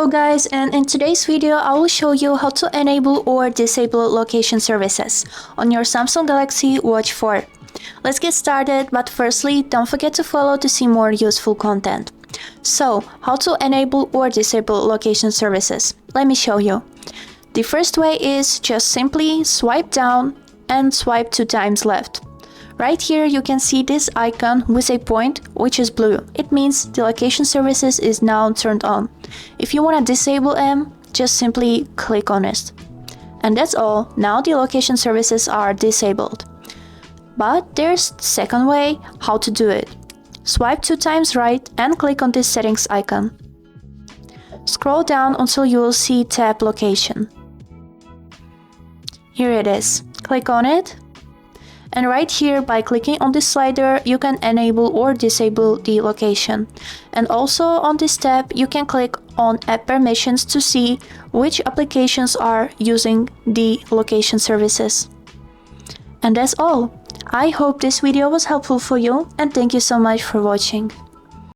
Hello guys, and in today's video I will show you how to enable or disable location services on your Samsung Galaxy Watch 4. Let's get started, but firstly don't forget to follow to see more useful content. So, how to enable or disable location services? Let me show you. The first way is just simply swipe down and swipe 2 times left. Right here you can see this icon with a point which is blue. It means the location services is now turned on. If you want to disable them, just simply click on it. And that's all. Now the location services are disabled. But there's the second way how to do it. Swipe 2 times right and click on this settings icon. Scroll down until you will see tab location. Here it is. Click on it. And right here, by clicking on this slider, you can enable or disable the location. And also on this tab, you can click on app permissions to see which applications are using the location services. And that's all. I hope this video was helpful for you, and thank you so much for watching.